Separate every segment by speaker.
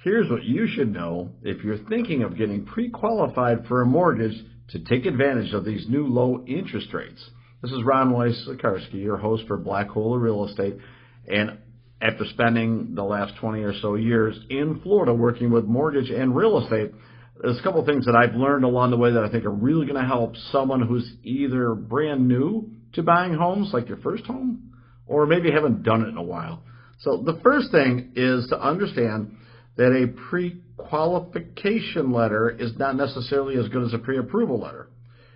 Speaker 1: Here's what you should know if you're thinking of getting pre-qualified for a mortgage to take advantage of these new low interest rates. This is Ron Weiss-Zakarski, your host for Black Hole Real Estate. And after spending the last 20 or so years in Florida working with mortgage and real estate, there's a couple of things that I've learned along the way that I think are really going to help someone who's either brand new to buying homes, like your first home, or maybe haven't done it in a while. So the first thing is to understand that a pre-qualification letter is not necessarily as good as a pre-approval letter.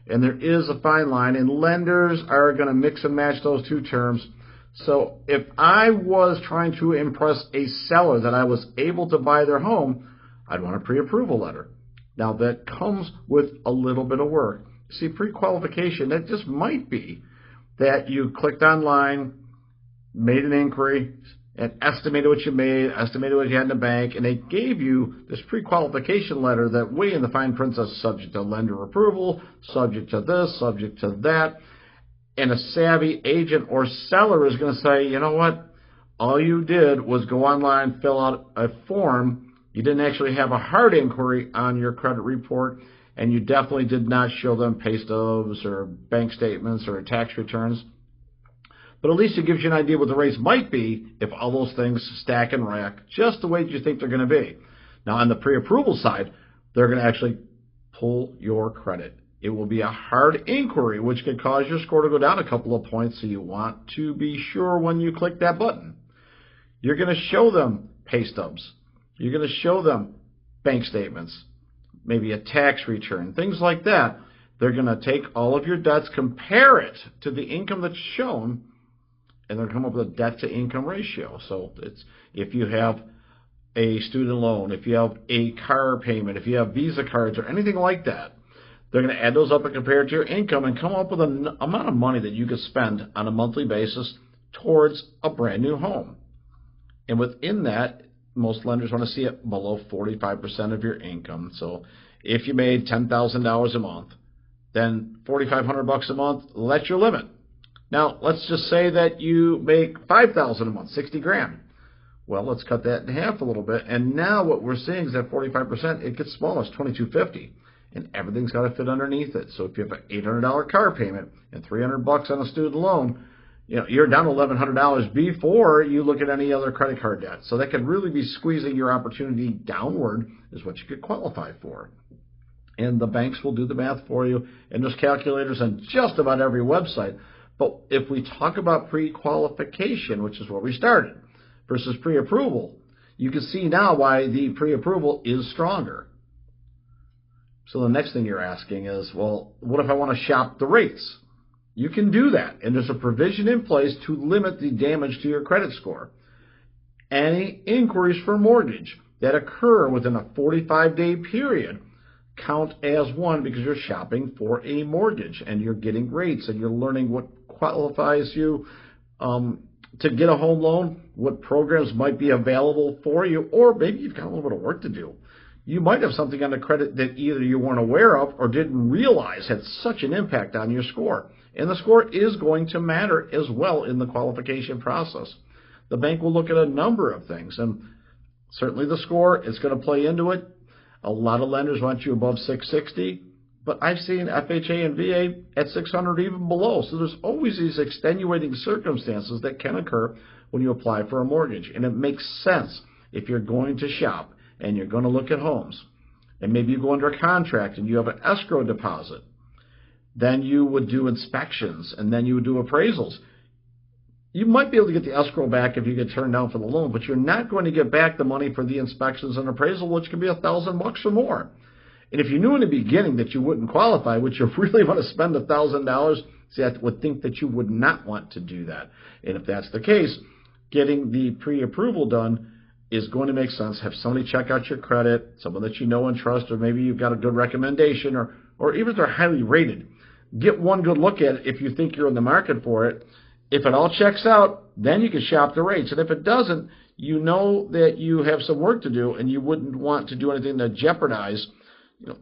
Speaker 1: And there is a fine line, and lenders are going to mix and match those two terms. So if I was trying to impress a seller that I was able to buy their home, I'd want a pre-approval letter. Now, that comes with a little bit of work. See, pre-qualification, that just might be that you clicked online, made an inquiry, and estimated what you made, estimated what you had in the bank, and they gave you this pre-qualification letter that way in the fine print says subject to lender approval, subject to this, subject to that. And a savvy agent or seller is going to say, you know what, all you did was go online, fill out a form. You didn't actually have a hard inquiry on your credit report, and you definitely did not show them pay stubs or bank statements or tax returns. But at least it gives you an idea what the rates might be if all those things stack and rack just the way you think they're going to be. Now, on the pre-approval side, they're going to actually pull your credit. It will be a hard inquiry, which could cause your score to go down a couple of points, so you want to be sure when you click that button. You're going to show them pay stubs. You're going to show them bank statements, maybe a tax return, things like that. They're going to take all of your debts, compare it to the income that's shown, and they'll come up with a debt-to-income ratio. So it's if you have a student loan, if you have a car payment, if you have Visa cards or anything like that, they're going to add those up and compare it to your income and come up with an amount of money that you could spend on a monthly basis towards a brand new home. And within that, most lenders want to see it below 45% of your income. So if you made $10,000 a month, then $4,500 a month, that's your limit. Now, let's just say that you make $5,000 a month, 60 grand. Well, let's cut that in half a little bit. And now what we're seeing is that 45%, it gets smaller, it's $2,250. And everything's got to fit underneath it. So if you have an $800 car payment and $300 on a student loan, you're down to $1,100 before you look at any other credit card debt. So that could really be squeezing your opportunity downward is what you could qualify for. And the banks will do the math for you, and there's calculators on just about every website. But if we talk about pre-qualification, which is where we started, versus pre-approval, you can see now why the pre-approval is stronger. So the next thing you're asking is, well, what if I want to shop the rates? You can do that, and there's a provision in place to limit the damage to your credit score. Any inquiries for mortgage that occur within a 45-day period count as one because you're shopping for a mortgage, and you're getting rates, and you're learning what qualifies you to get a home loan, what programs might be available for you, or maybe you've got a little bit of work to do. You might have something on the credit that either you weren't aware of or didn't realize had such an impact on your score. And the score is going to matter as well in the qualification process. The bank will look at a number of things, and certainly the score is going to play into it. A lot of lenders want you above 660, but I've seen FHA and VA at 600 even below. So there's always these extenuating circumstances that can occur when you apply for a mortgage. And it makes sense if you're going to shop and you're going to look at homes, and maybe you go under a contract and you have an escrow deposit, then you would do inspections, and then you would do appraisals. You might be able to get the escrow back if you get turned down for the loan, but you're not going to get back the money for the inspections and appraisal, which can be $1,000 or more. And if you knew in the beginning that you wouldn't qualify, would you really want to spend $1,000? See, I would think that you would not want to do that. And if that's the case, getting the pre-approval done is going to make sense. Have somebody check out your credit, someone that you know and trust, or maybe you've got a good recommendation, or even if they're highly rated. Get one good look at it if you think you're in the market for it. If it all checks out, then you can shop the rates. And if it doesn't, you know that you have some work to do, and you wouldn't want to do anything to jeopardize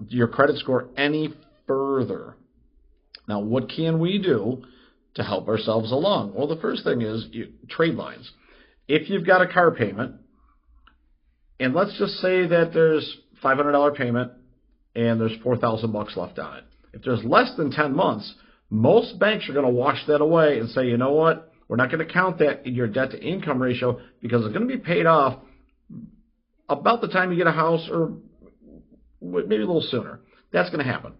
Speaker 1: your credit score any further. Now, what can we do to help ourselves along? Well, the first thing is trade lines. If you've got a car payment And let's just say that there's $500 payment and there's $4,000 left on it. If there's less than 10 months, most banks are going to wash that away and say, you know what, we're not going to count that in your debt-to-income ratio because it's going to be paid off about the time you get a house or maybe a little sooner. That's going to happen.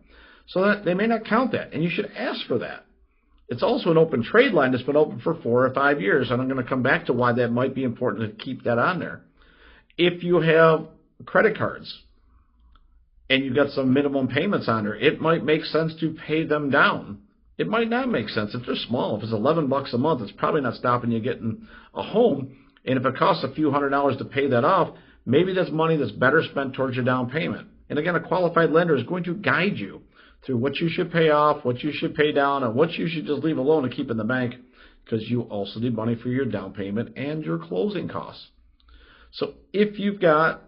Speaker 1: So that they may not count that, and you should ask for that. It's also an open trade line that's been open for 4 or 5 years, and I'm going to come back to why that might be important to keep that on there. If you have credit cards and you've got some minimum payments on there, it might make sense to pay them down. It might not make sense. If they're small, if it's $11 a month, it's probably not stopping you getting a home. And if it costs a few $100s to pay that off, maybe that's money that's better spent towards your down payment. And again, a qualified lender is going to guide you through what you should pay off, what you should pay down, and what you should just leave alone and keep in the bank, because you also need money for your down payment and your closing costs. So if you've got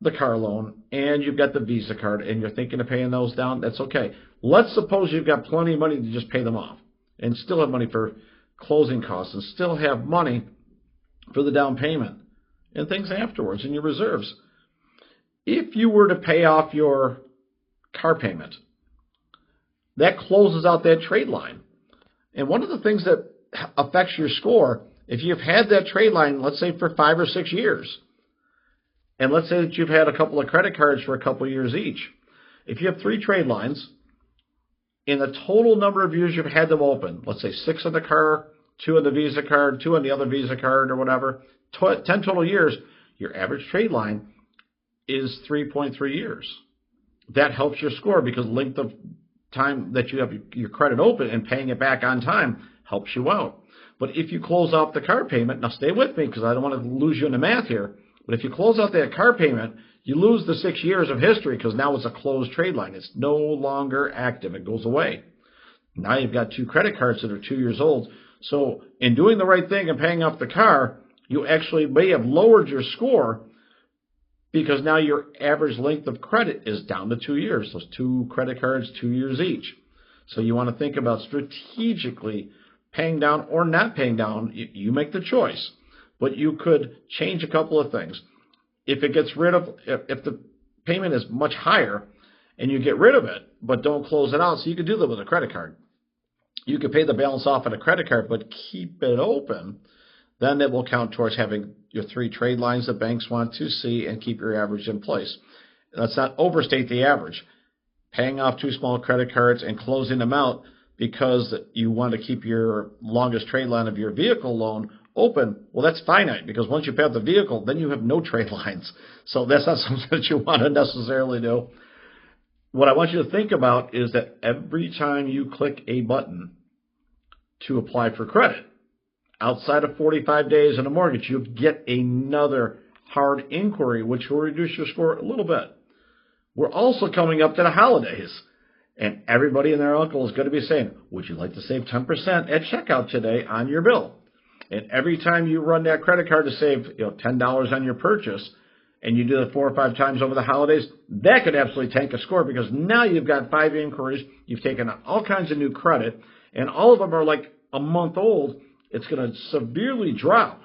Speaker 1: the car loan and you've got the Visa card and you're thinking of paying those down, that's okay. Let's suppose you've got plenty of money to just pay them off and still have money for closing costs and still have money for the down payment and things afterwards in your reserves. If you were to pay off your car payment, that closes out that trade line. And one of the things that affects your score, if you've had that trade line, let's say for 5 or 6 years, and let's say that you've had a couple of credit cards for a couple of years each, if you have 3 trade lines, in the total number of years you've had them open, let's say 6 on the car, 2 on the Visa card, 2 on the other Visa card or whatever, 10 total years, your average trade line is 3.3 years. That helps your score because length of time that you have your credit open and paying it back on time helps you out. But if you close out the car payment, now stay with me because I don't want to lose you in the math here, but if you close out that car payment, you lose the 6 years of history because now it's a closed trade line. It's no longer active. It goes away. Now you've got 2 credit cards that are 2 years old. So in doing the right thing and paying off the car, you actually may have lowered your score because now your average length of credit is down to 2 years. Those 2 credit cards, 2 years each. So you want to think about strategically paying down or not paying down. You make the choice. But you could change a couple of things. If it gets rid of, if the payment is much higher and you get rid of it, but don't close it out, so you could do that with a credit card. You could pay the balance off on a credit card, but keep it open. Then it will count towards having your 3 trade lines that banks want to see and keep your average in place. Let's not overstate the average. Paying off 2 small credit cards and closing them out because you want to keep your longest trade line of your vehicle loan open, well, that's finite because once you pay off the vehicle, then you have no trade lines. So that's not something that you want to necessarily do. What I want you to think about is that every time you click a button to apply for credit, outside of 45 days in a mortgage, you get another hard inquiry, which will reduce your score a little bit. We're also coming up to the holidays, and everybody and their uncle is going to be saying, would you like to save 10% at checkout today on your bill? And every time you run that credit card to save $10 on your purchase, and you do it 4 or 5 times over the holidays, that could absolutely tank a score because now you've got 5 inquiries, you've taken all kinds of new credit, and all of them are like a month old. It's going to severely drop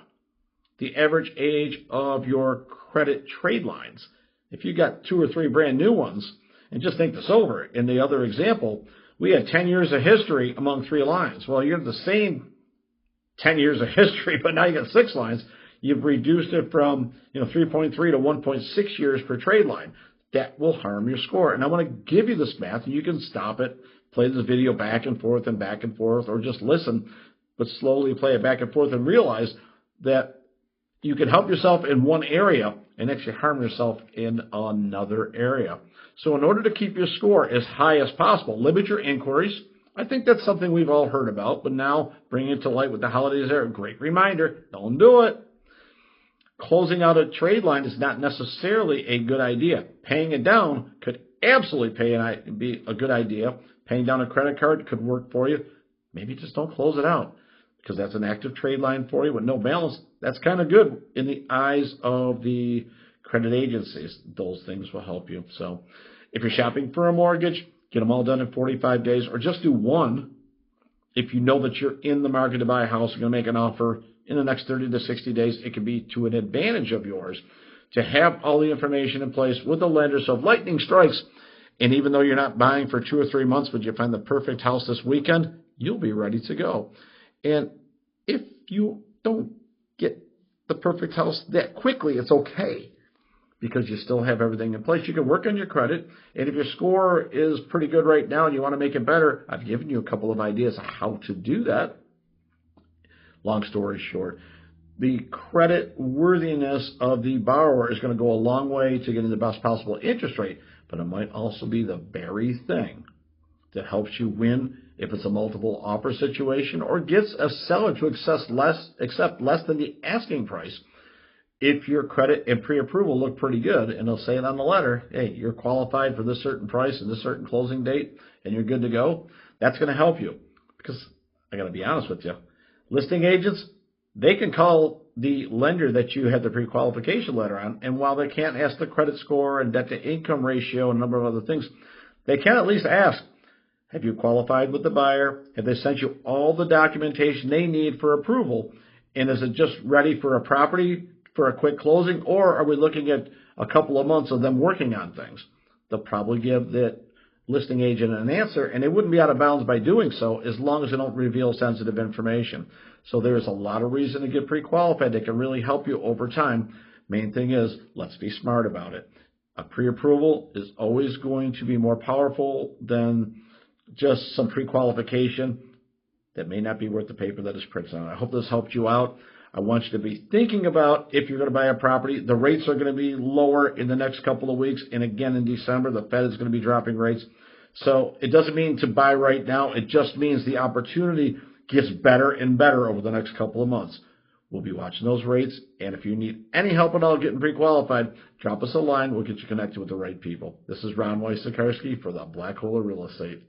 Speaker 1: the average age of your credit trade lines. If you got 2 or 3 brand new ones, and just think this over, in the other example, we had 10 years of history among 3 lines. Well, you have the same 10 years of history, but now you got 6 lines. You've reduced it from 3.3 to 1.6 years per trade line. That will harm your score. And I want to give you this math, and you can stop it, play this video back and forth, or just listen, but slowly play it back and forth and realize that you can help yourself in one area and actually harm yourself in another area. So in order to keep your score as high as possible, limit your inquiries. I think that's something we've all heard about, but now bringing it to light with the holidays there, a great reminder, don't do it. Closing out a trade line is not necessarily a good idea. Paying it down could absolutely be a good idea. Paying down a credit card could work for you. Maybe just don't close it out because that's an active trade line for you with no balance. That's kind of good in the eyes of the credit agencies. Those things will help you. So if you're shopping for a mortgage, get them all done in 45 days or just do one. If you know that you're in the market to buy a house, you're going to make an offer in the next 30 to 60 days, it could be to an advantage of yours. to have all the information in place with the lender. So if lightning strikes, and even though you're not buying for 2 or 3 months, but you find the perfect house this weekend, you'll be ready to go. And if you don't get the perfect house that quickly, it's okay, because you still have everything in place. You can work on your credit, and if your score is pretty good right now and you want to make it better, I've given you a couple of ideas on how to do that. Long story short, the credit worthiness of the borrower is going to go a long way to getting the best possible interest rate, but it might also be the very thing that helps you win if it's a multiple offer situation, or gets a seller to accept less than the asking price. If your credit and pre-approval look pretty good, and they'll say it on the letter, hey, you're qualified for this certain price and this certain closing date, and you're good to go, that's going to help you. Because I got to be honest with you, listing agents, they can call the lender that you had the pre-qualification letter on, and while they can't ask the credit score and debt-to-income ratio and a number of other things, they can at least ask, have you qualified with the buyer? Have they sent you all the documentation they need for approval? And is it just ready for a property for a quick closing, or are we looking at a couple of months of them working on things? They'll probably give the listing agent an answer, and they wouldn't be out of bounds by doing so as long as they don't reveal sensitive information. So there's a lot of reason to get pre-qualified that can really help you over time. Main thing is, let's be smart about it. A pre-approval is always going to be more powerful than just some pre-qualification that may not be worth the paper that is printed on. I hope this helped you out. I want you to be thinking about if you're going to buy a property. The rates are going to be lower in the next couple of weeks. And again, in December, the Fed is going to be dropping rates. So it doesn't mean to buy right now. It just means the opportunity gets better and better over the next couple of months. We'll be watching those rates. And if you need any help at all getting pre-qualified, drop us a line. We'll get you connected with the right people. This is Ron Weiss-Zakarski for the Black Hole of Real Estate.